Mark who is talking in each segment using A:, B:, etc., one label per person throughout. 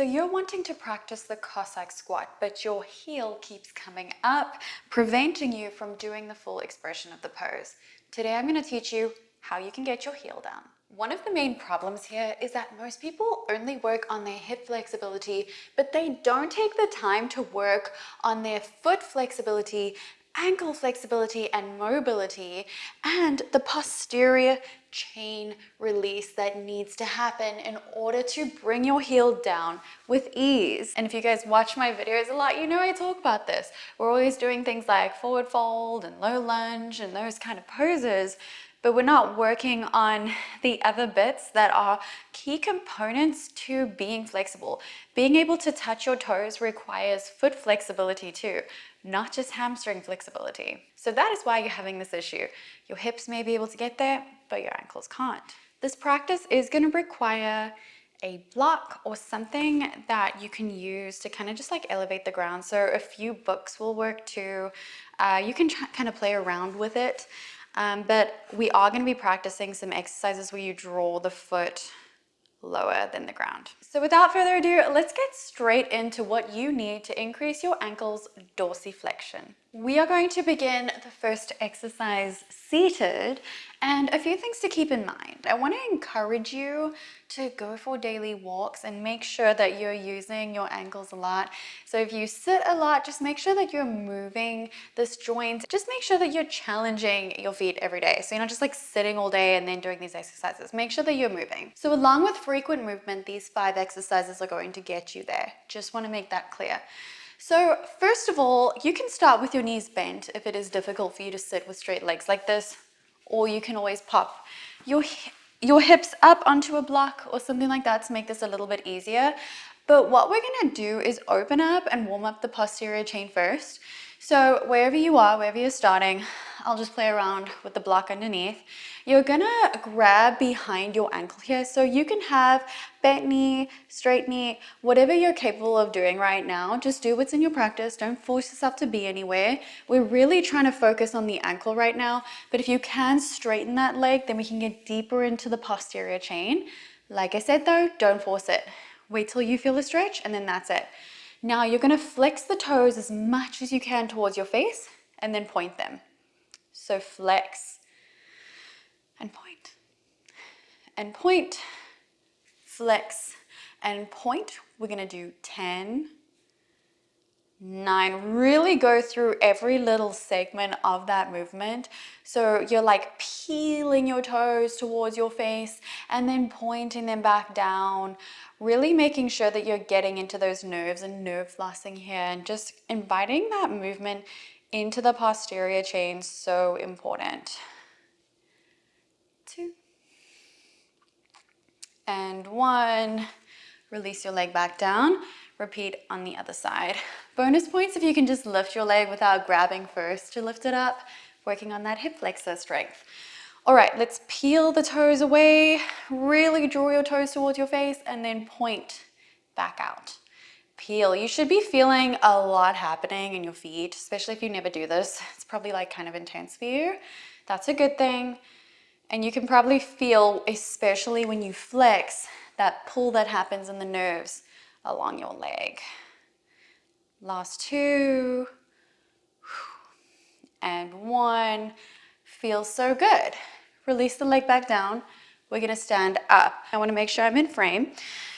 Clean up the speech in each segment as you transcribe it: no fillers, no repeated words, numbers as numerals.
A: So you're wanting to practice the Cossack squat, but your heel keeps coming up, preventing you from doing the full expression of the pose. Today I'm going to teach you how you can get your heel down. One of the main problems here is that most people only work on their hip flexibility, but they don't take the time to work on their foot flexibility, ankle flexibility and mobility, and the posterior chain release that needs to happen in order to bring your heel down with ease. And if you guys watch my videos a lot, you know I talk about this. We're always doing things like forward fold and low lunge and those kind of poses, but we're not working on the other bits that are key components to being flexible. Being able to touch your toes requires foot flexibility too, not just hamstring flexibility. So that is why you're having this issue. Your hips may be able to get there, but your ankles can't. This practice is going to require a block or something that you can use to kind of just like elevate the ground. So a few books will work too. You can kind of play around with it. But we are going to be practicing some exercises where you draw the foot lower than the ground. So without further ado, let's get straight into what you need to increase your ankle's dorsiflexion. We are going to begin the first exercise seated, and a few things to keep in mind. I want to encourage you to go for daily walks and make sure that you're using your ankles a lot. So if you sit a lot, just make sure that you're moving this joint. Just make sure that you're challenging your feet every day. So you're not just like sitting all day and then doing these exercises. Make sure that you're moving. So along with frequent movement, these 5 exercises are going to get you there. Just want to make that clear. So first of all, you can start with your knees bent if it is difficult for you to sit with straight legs like this, or you can always pop your hips up onto a block or something like that to make this a little bit easier. But what we're going to do is open up and warm up the posterior chain first. So wherever you are, wherever you're starting, I'll just play around with the block underneath. You're gonna grab behind your ankle here. So you can have bent knee, straight knee, whatever you're capable of doing right now. Just do what's in your practice. Don't force yourself to be anywhere. We're really trying to focus on the ankle right now. But if you can straighten that leg, then we can get deeper into the posterior chain. Like I said though, don't force it. Wait till you feel the stretch and then that's it. Now you're going to flex the toes as much as you can towards your face and then point them. So flex and point, flex and point. We're going to do 10, 9. Really go through every little segment of that movement. So you're like peeling your toes towards your face and then pointing them back down, really making sure that you're getting into those nerves and nerve flossing here and just inviting that movement into the posterior chain. So important. 2 and 1. Release your leg back down. Repeat on the other side. Bonus points if you can just lift your leg without grabbing first to lift it up, working on that hip flexor strength. All right, let's peel the toes away. Really draw your toes towards your face and then point back out. Peel. You should be feeling a lot happening in your feet, especially if you never do this. It's probably like kind of intense for you. That's a good thing. And you can probably feel, especially when you flex, that pull that happens in the nerves along your leg. Last 2 and 1. Feels so good. Release the leg back down. We're gonna stand up. I wanna make sure I'm in frame.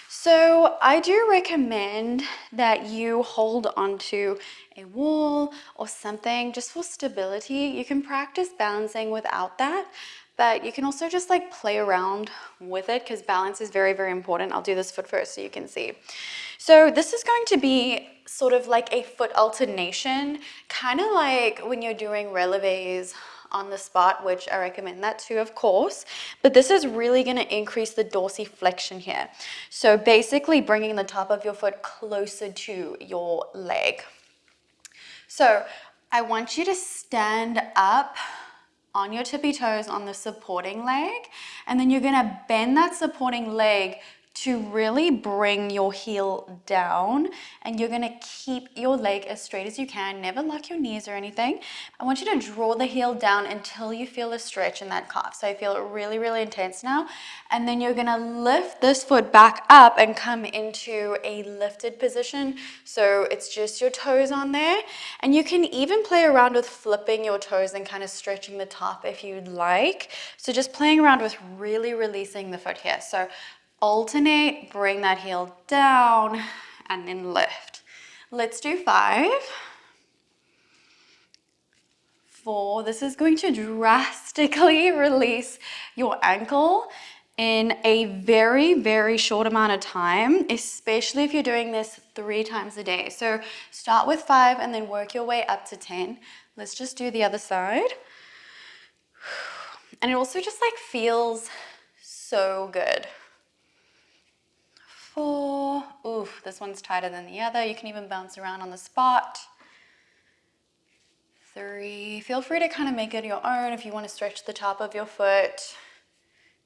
A: So I do recommend that you hold onto a wall or something just for stability. You can practice balancing without that, but you can also just like play around with it because balance is very, very important. I'll do this foot first so you can see. So this is going to be sort of like a foot alternation, kind of like when you're doing releves on the spot, which I recommend that too, of course. But this is really going to increase the dorsiflexion here. So basically bringing the top of your foot closer to your leg. So I want you to stand up on your tippy toes on the supporting leg, and then you're going to bend that supporting leg to really bring your heel down, and you're gonna keep your leg as straight as you can. Never lock your knees or anything. I want you to draw the heel down until you feel a stretch in that calf. So I feel it really, really intense now. And then you're gonna lift this foot back up and come into a lifted position. So it's just your toes on there. And you can even play around with flipping your toes and kind of stretching the top if you'd like. So just playing around with really releasing the foot here. So alternate, bring that heel down, and then lift. Let's do 5, 4. This is going to drastically release your ankle in a very, very short amount of time, especially if you're doing this 3 times a day. So start with 5 and then work your way up to 10. Let's just do the other side. And it also just like feels so good. 4. Oof, this one's tighter than the other. You can even bounce around on the spot. 3. Feel free to kind of make it your own if you want to stretch the top of your foot.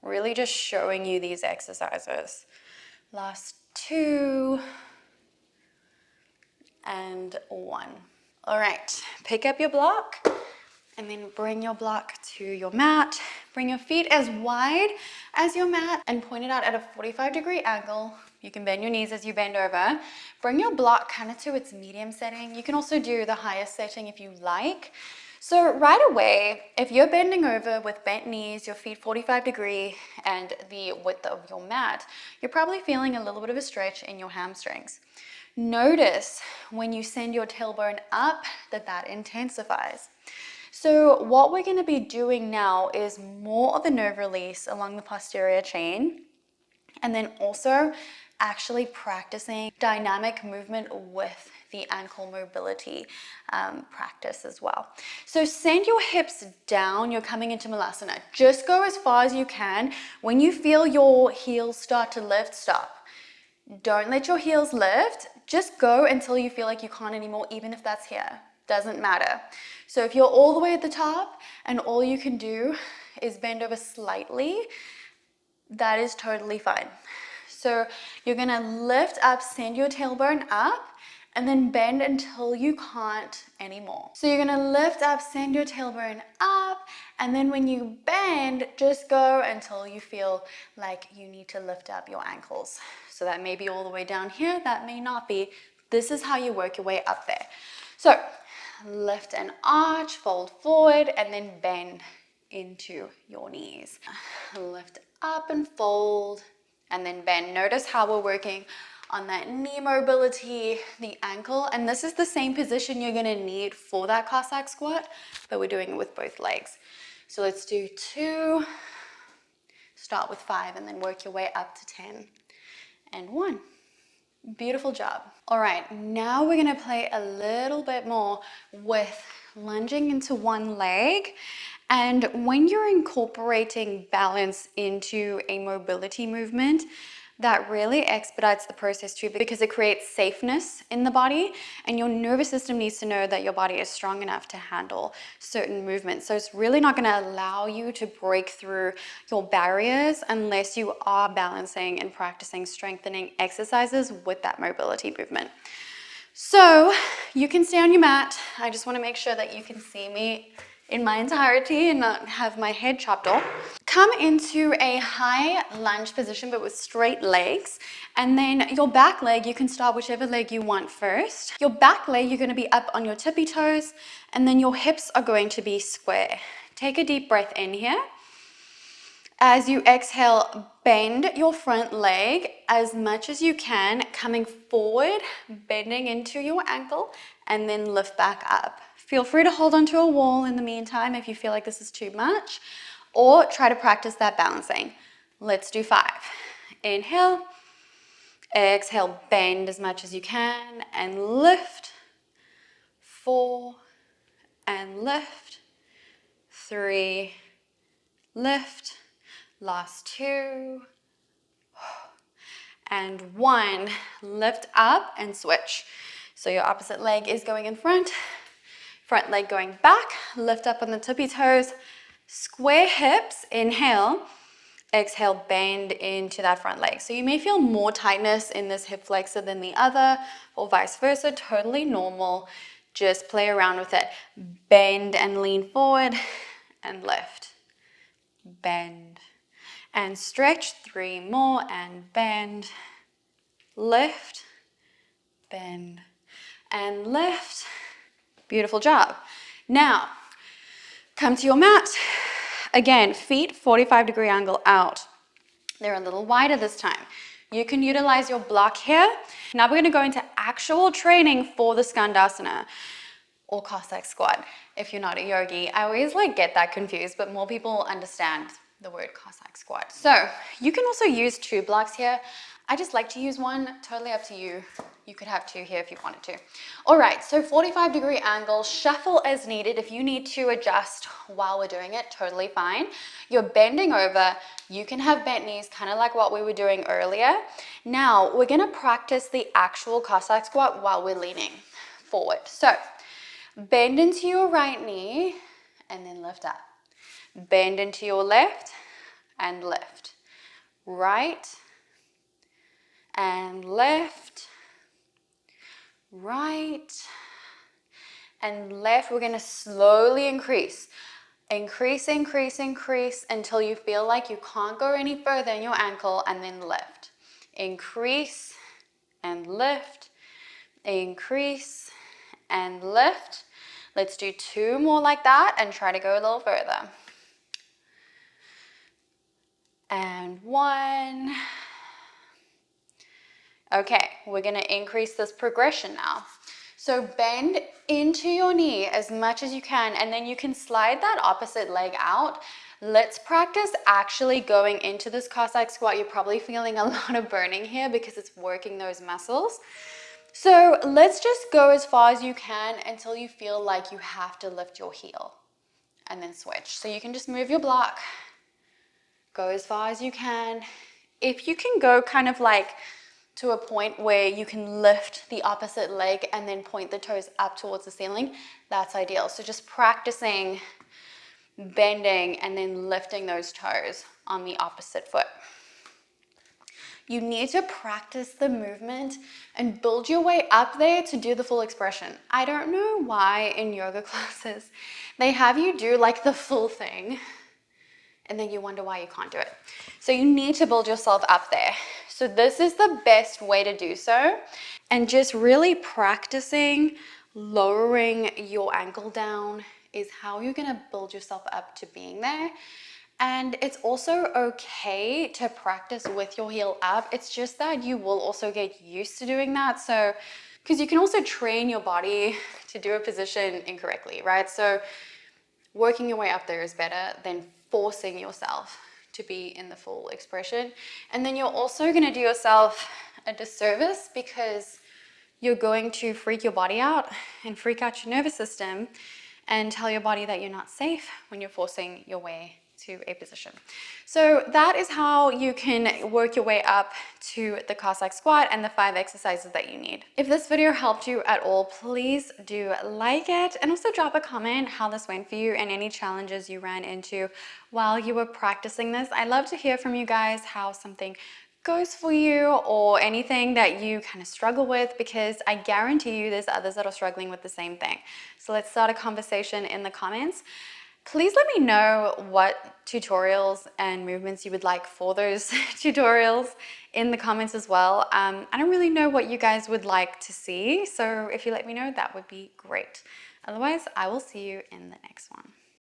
A: Really just showing you these exercises. Last 2. And 1. All right, pick up your block and then bring your block to your mat. Bring your feet as wide as your mat and point it out at a 45-degree angle. You can bend your knees as you bend over. Bring your block kind of to its medium setting. You can also do the highest setting if you like. So right away, if you're bending over with bent knees, your feet 45 degree and the width of your mat, you're probably feeling a little bit of a stretch in your hamstrings. Notice when you send your tailbone up that intensifies. So what we're going to be doing now is more of a nerve release along the posterior chain, and then also actually practicing dynamic movement with the ankle mobility practice as well. So send your hips down. You're coming into Malasana. Just go as far as you can. When you feel your heels start to lift, stop. Don't let your heels lift. Just go until you feel like you can't anymore, even if that's here. Doesn't matter. So if you're all the way at the top and all you can do is bend over slightly, that is totally fine. So you're gonna lift up, send your tailbone up, and then bend until you can't anymore. So you're gonna lift up, send your tailbone up, and then when you bend, just go until you feel like you need to lift up your ankles. So that may be all the way down here, that may not be. This is how you work your way up there. So lift and arch, fold forward, and then bend into your knees. Lift up and fold, and then bend. Notice how we're working on that knee mobility, the ankle, and this is the same position you're gonna need for that Cossack squat, but we're doing it with both legs. So let's do 2, start with 5, and then work your way up to 10, and 1. Beautiful job. All right, now we're gonna play a little bit more with lunging into one leg. And when you're incorporating balance into a mobility movement, that really expedites the process too, because it creates safeness in the body, and your nervous system needs to know that your body is strong enough to handle certain movements. So it's really not going to allow you to break through your barriers unless you are balancing and practicing strengthening exercises with that mobility movement. So you can stay on your mat. I just want to make sure that you can see me in my entirety and not have my head chopped off. Come into a high lunge position but with straight legs, and then your back leg, you can start whichever leg you want first. Your back leg, you're going to be up on your tippy toes, and then your hips are going to be square. Take a deep breath in here. As you exhale, bend your front leg as much as you can, coming forward, bending into your ankle, and then lift back up. Feel free to hold onto a wall in the meantime if you feel like this is too much, or try to practice that balancing. Let's do 5. Inhale, exhale, bend as much as you can, and lift. 4, and lift. 3, lift. Last 2, and 1. Lift up and switch. So your opposite leg is going in front leg going back, lift up on the tippy toes, square hips, inhale, exhale, bend into that front leg. So you may feel more tightness in this hip flexor than the other, or vice versa, totally normal. Just play around with it. Bend and lean forward and lift. Bend and stretch. 3 more and bend, lift, bend, and lift. Beautiful job. Now, come to your mat. Again, feet 45-degree angle out. They're a little wider this time. You can utilize your block here. Now we're going to go into actual training for the Skandasana or Cossack squat. If you're not a yogi, I always get that confused, but more people understand the word Cossack squat. So you can also use 2 blocks here. I just like to use one, totally up to you. You could have 2 here if you wanted to. All right, so 45-degree angle, shuffle as needed. If you need to adjust while we're doing it, totally fine. You're bending over. You can have bent knees, kind of like what we were doing earlier. Now, we're gonna practice the actual Cossack squat while we're leaning forward. So, bend into your right knee and then lift up. Bend into your left and lift. Right and left, right and left. We're going to slowly increase. Increase, increase, increase until you feel like you can't go any further in your ankle, and then lift. Increase and lift. Increase and lift. Let's do 2 more like that and try to go a little further. And 1. Okay, we're going to increase this progression now. So bend into your knee as much as you can, and then you can slide that opposite leg out. Let's practice actually going into this Cossack squat. You're probably feeling a lot of burning here because it's working those muscles. So let's just go as far as you can until you feel like you have to lift your heel and then switch. So you can just move your block, go as far as you can. If you can go kind of to a point where you can lift the opposite leg and then point the toes up towards the ceiling, that's ideal. So just practicing bending and then lifting those toes on the opposite foot. You need to practice the movement and build your way up there to do the full expression. I don't know why in yoga classes they have you do the full thing and then you wonder why you can't do it. So you need to build yourself up there. So this is the best way to do so. And just really practicing lowering your ankle down is how you're gonna build yourself up to being there. And it's also okay to practice with your heel up. It's just that you will also get used to doing that. So, because you can also train your body to do a position incorrectly, right? So working your way up there is better than forcing yourself to be in the full expression. And then you're also going to do yourself a disservice because you're going to freak your body out and freak out your nervous system and tell your body that you're not safe when you're forcing your way to a position. So that is how you can work your way up to the Cossack squat and the 5 exercises that you need. If this video helped you at all, please do like it and also drop a comment how this went for you and any challenges you ran into while you were practicing this. I'd love to hear from you guys how something goes for you or anything that you kind of struggle with, because I guarantee you there's others that are struggling with the same thing. So let's start a conversation in the comments. Please let me know what tutorials and movements you would like for those tutorials in the comments as well. I don't really know what you guys would like to see, so if you let me know, that would be great. Otherwise, I will see you in the next one.